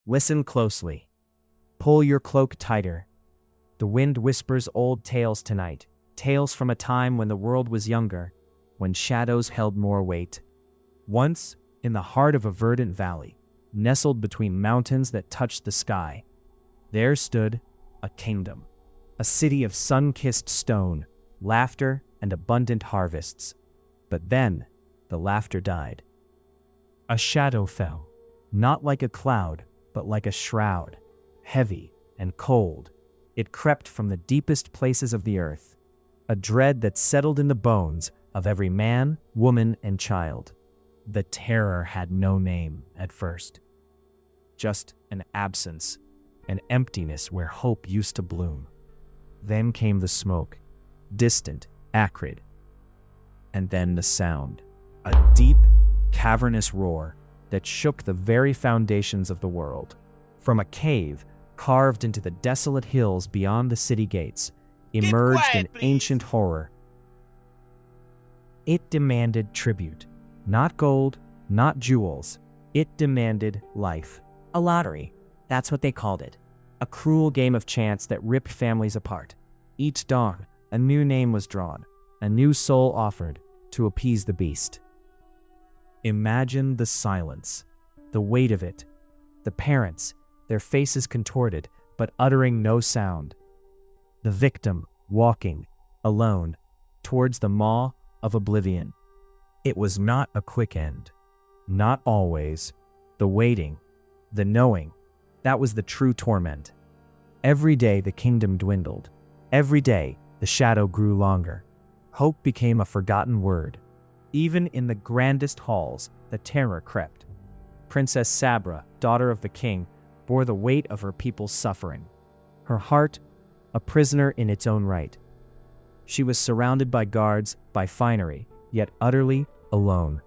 Listen closely. Pull your cloak tighter. The wind whispers old tales tonight, tales from a time when the world was younger, when shadows held more weight. Once, in the heart of a verdant valley, nestled between mountains that touched the sky, there stood a kingdom, a city of sun-kissed stone, laughter, and abundant harvests. But then, the laughter died. A shadow fell, not like a cloud, but like a shroud, heavy and cold. It crept from the deepest places of the earth, a dread that settled in the bones of every man, woman, and child. The terror had no name at first, just an absence, an emptiness where hope used to bloom. Then came the smoke, distant, acrid, and then the sound, a deep, cavernous roar that shook the very foundations of the world. From a cave carved into the desolate hills beyond the city gates emerged an ancient horror. It demanded tribute, not gold, not jewels. It demanded life. A lottery, that's what they called it. A cruel game of chance that ripped families apart. Each dawn, a new name was drawn, a new soul offered to appease the beast. Imagine the silence, the weight of it. The parents, their faces contorted, but uttering no sound. The victim, walking, alone, towards the maw of oblivion. It was not a quick end. Not always. The waiting, the knowing, that was the true torment. Every day the kingdom dwindled. Every day the shadow grew longer. Hope became a forgotten word. Even in the grandest halls, the terror crept. Princess Sabra, daughter of the king, bore the weight of her people's suffering. Her heart, a prisoner in its own right. She was surrounded by guards, by finery, yet utterly alone.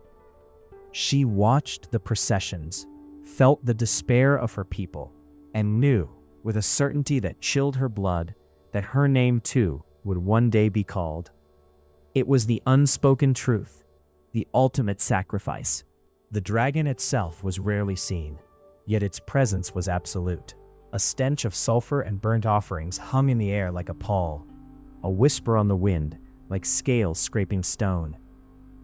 She watched the processions, felt the despair of her people, and knew, with a certainty that chilled her blood, that her name too would one day be called. It was the unspoken truth, the ultimate sacrifice. The dragon itself was rarely seen, yet its presence was absolute. A stench of sulfur and burnt offerings hung in the air like a pall, a whisper on the wind, like scales scraping stone.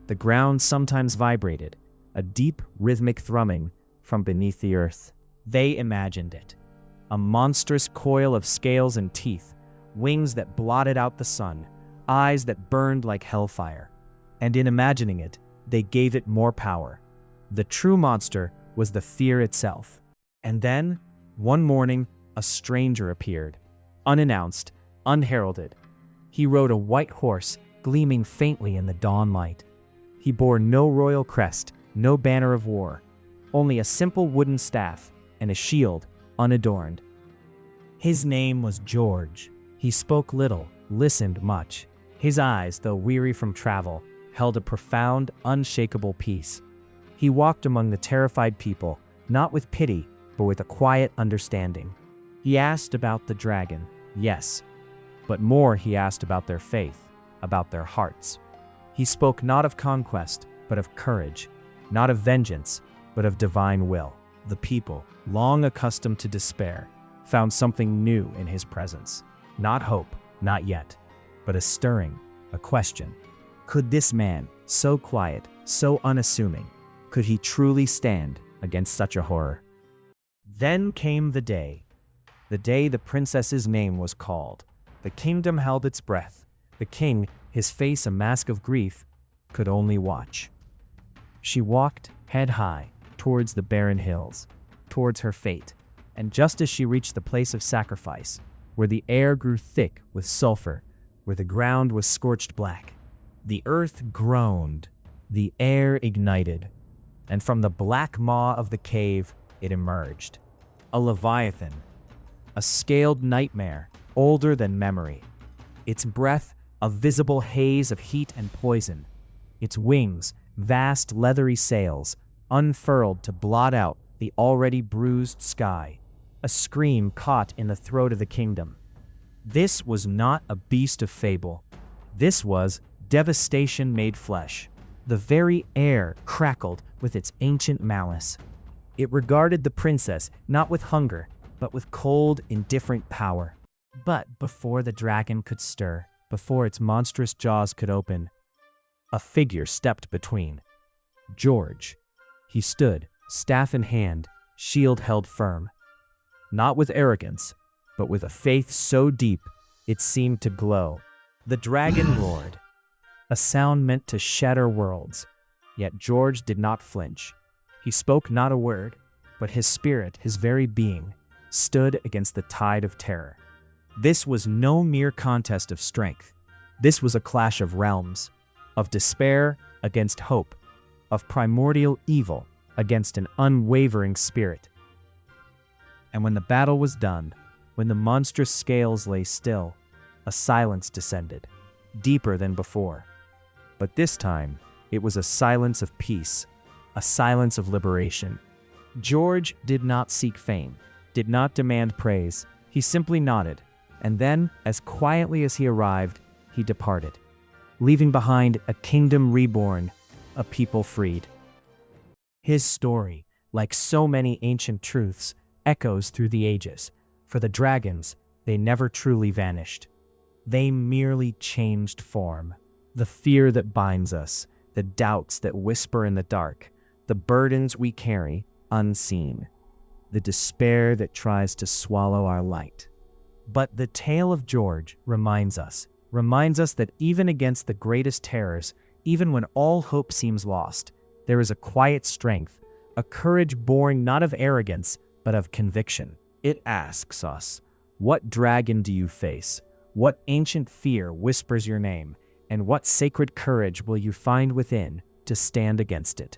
The ground sometimes vibrated, a deep, rhythmic thrumming from beneath the earth. They imagined it, a monstrous coil of scales and teeth, wings that blotted out the sun, eyes that burned like hellfire. And in imagining it, they gave it more power. The true monster was the fear itself. And then, one morning, a stranger appeared, unannounced, unheralded. He rode a white horse, gleaming faintly in the dawn light. He bore no royal crest, no banner of war, only a simple wooden staff and a shield, unadorned. His name was George. He spoke little, listened much. His eyes, though weary from travel, held a profound, unshakable peace. He walked among the terrified people, not with pity, but with a quiet understanding. He asked about the dragon, yes, but more he asked about their faith, about their hearts. He spoke not of conquest, but of courage, not of vengeance, but of divine will. The people, long accustomed to despair, found something new in his presence. Not hope, not yet, but a stirring, a question. Could this man, so quiet, so unassuming, could he truly stand against such a horror? Then came the day the princess's name was called. The kingdom held its breath. The king, his face a mask of grief, could only watch. She walked, head high, towards the barren hills, towards her fate, and just as she reached the place of sacrifice, where the air grew thick with sulfur, where the ground was scorched black, the earth groaned, the air ignited, and from the black maw of the cave it emerged. A leviathan, a scaled nightmare, older than memory. Its breath, a visible haze of heat and poison. Its wings, vast leathery sails, unfurled to blot out the already bruised sky. A scream caught in the throat of the kingdom. This was not a beast of fable. This was devastation made flesh. The very air crackled with its ancient malice. It regarded the princess not with hunger, but with cold, indifferent power. But before the dragon could stir, before its monstrous jaws could open, a figure stepped between. George. He stood, staff in hand, shield held firm. Not with arrogance, but with a faith so deep it seemed to glow. The dragon roared, a sound meant to shatter worlds. Yet George did not flinch. He spoke not a word, but his spirit, his very being, stood against the tide of terror. This was no mere contest of strength. This was a clash of realms, of despair against hope, of primordial evil against an unwavering spirit. And when the battle was done, when the monstrous scales lay still, a silence descended, deeper than before. But this time, it was a silence of peace, a silence of liberation. George did not seek fame, did not demand praise. He simply nodded, and then, as quietly as he arrived, he departed, leaving behind a kingdom reborn, a people freed. His story, like so many ancient truths, echoes through the ages. For the dragons, they never truly vanished. They merely changed form. The fear that binds us, the doubts that whisper in the dark, the burdens we carry unseen, the despair that tries to swallow our light. But the tale of George reminds us that even against the greatest terrors, even when all hope seems lost, there is a quiet strength, a courage born not of arrogance, but of conviction. It asks us, what dragon do you face? What ancient fear whispers your name? And what sacred courage will you find within to stand against it?